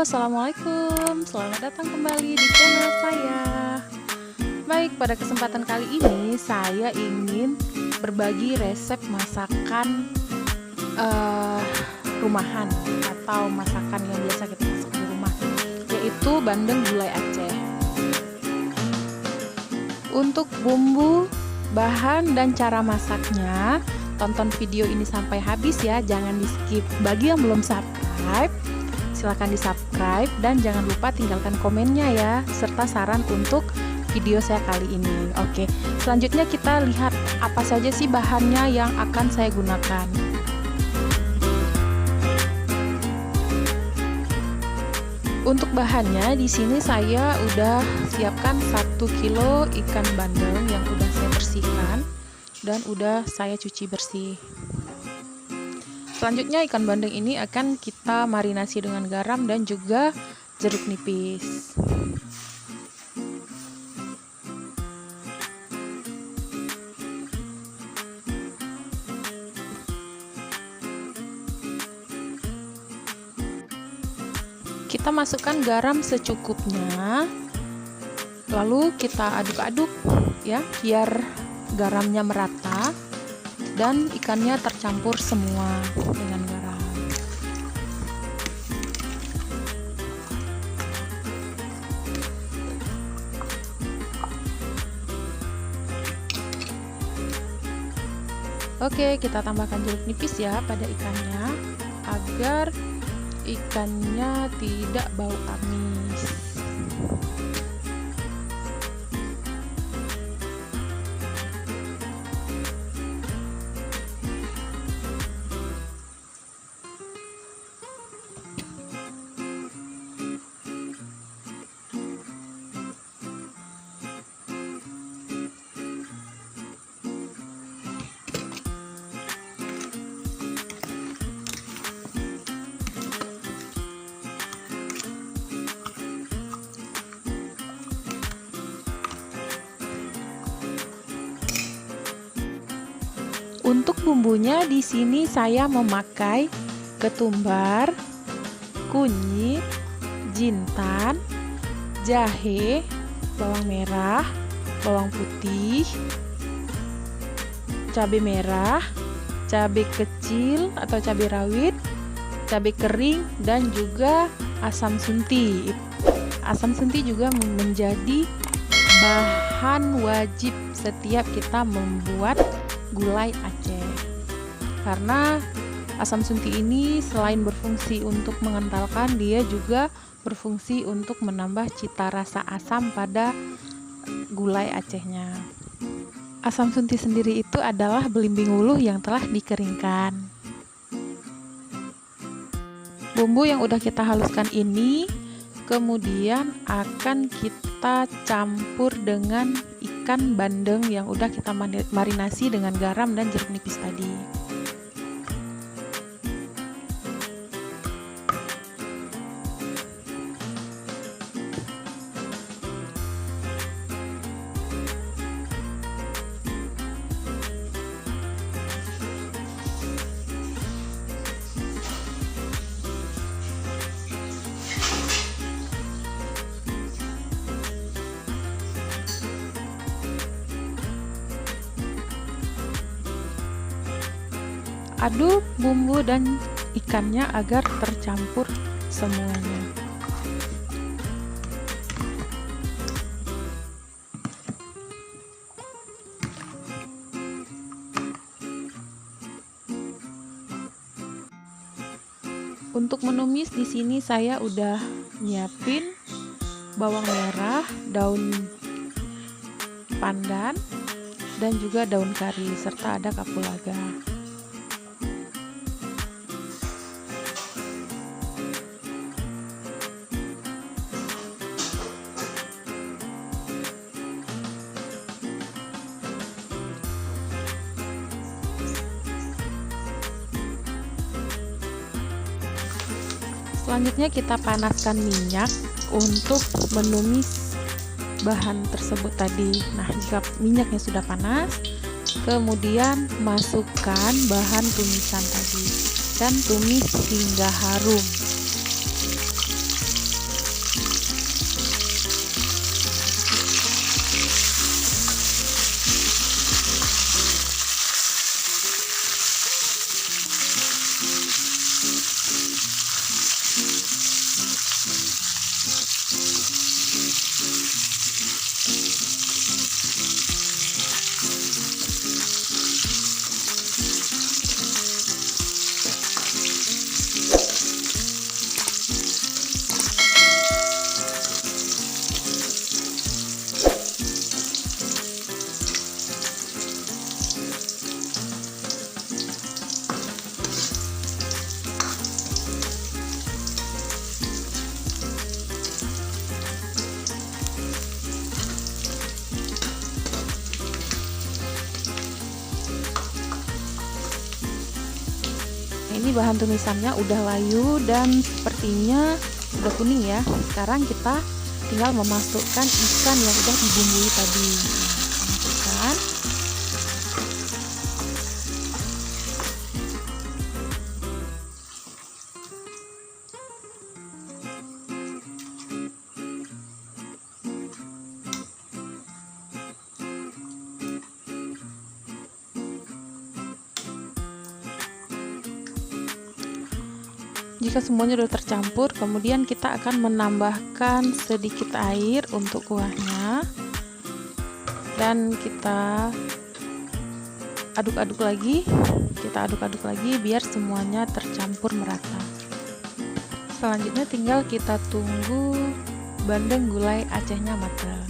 Assalamualaikum. Selamat datang kembali di channel saya. Baik, pada kesempatan kali ini saya ingin berbagi resep masakan rumahan atau masakan yang biasa kita masak di rumah, yaitu bandeng gulai Aceh. Untuk bumbu, bahan, dan cara masaknya, tonton video ini sampai habis ya, jangan di skip. Bagi yang belum subscribe, silahkan di subscribe dan jangan lupa tinggalkan komennya ya, serta saran untuk video saya kali ini. Oke, selanjutnya kita lihat apa saja sih bahannya yang akan saya gunakan. Untuk bahannya di sini saya udah siapkan 1 kilo ikan bandeng yang udah saya bersihkan dan udah saya cuci bersih. Selanjutnya ikan bandeng ini akan kita marinasi dengan garam dan juga jeruk nipis. Kita masukkan garam secukupnya, lalu kita aduk-aduk ya, biar garamnya merata dan ikannya tercampur semua dengan garam. Oke, kita tambahkan jeruk nipis ya pada ikannya agar ikannya tidak bau amis. Untuk bumbunya di sini saya memakai ketumbar, kunyit, jintan, jahe, bawang merah, bawang putih, cabai merah, cabai kecil atau cabai rawit, cabai kering, dan juga asam sunti. Asam sunti juga menjadi bahan wajib setiap kita membuat gulai Aceh, karena asam sunti ini selain berfungsi untuk mengentalkan, dia juga berfungsi untuk menambah cita rasa asam pada gulai Acehnya. Asam sunti sendiri itu adalah belimbing wuluh yang telah dikeringkan. Bumbu yang udah kita haluskan ini kemudian akan kita campur dengan ikan bandeng yang udah kita marinasi dengan garam dan jeruk nipis tadi. Aduk bumbu dan ikannya agar tercampur semuanya. Untuk menumis di sini saya udah nyiapin bawang merah, daun pandan, dan juga daun kari serta ada kapulaga. Selanjutnya kita panaskan minyak untuk menumis bahan tersebut tadi. Nah, jika minyaknya sudah panas, kemudian masukkan bahan tumisan tadi dan tumis hingga harum. Ini bahan tumisannya udah layu dan sepertinya udah kuning ya. Sekarang kita tinggal memasukkan ikan yang udah dibumbui tadi. Masukkan. Jika semuanya sudah tercampur, kemudian kita akan menambahkan sedikit air untuk kuahnya dan kita aduk-aduk lagi. Kita aduk-aduk lagi biar semuanya tercampur merata. Selanjutnya tinggal kita tunggu bandeng gulai Acehnya matang.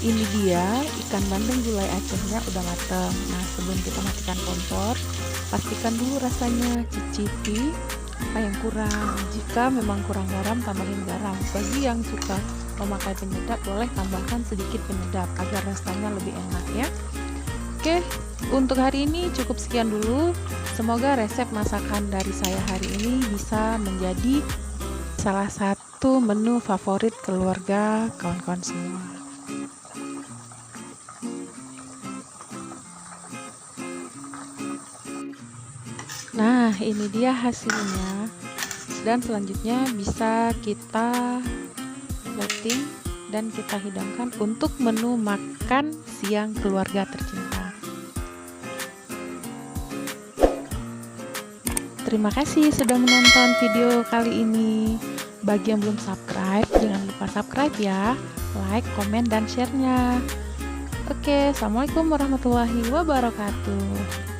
ini dia ikan bandeng gulai Acehnya udah mateng. Nah, sebelum kita matikan kompor, pastikan dulu rasanya, cicipi apa yang kurang. Jika memang kurang garam, tambahin garam. Bagi yang suka memakai penyedap, boleh tambahkan sedikit penyedap agar rasanya lebih enak ya. Oke, untuk hari ini cukup sekian dulu. Semoga resep masakan dari saya hari ini bisa menjadi salah satu menu favorit keluarga kawan-kawan semua. Nah, ini dia hasilnya. Dan selanjutnya bisa kita plating dan kita hidangkan untuk menu makan siang keluarga tercinta. Terima kasih sudah menonton video kali ini. Bagi yang belum subscribe, jangan lupa subscribe ya. Like, komen, dan share-nya. Oke, assalamualaikum warahmatullahi wabarakatuh.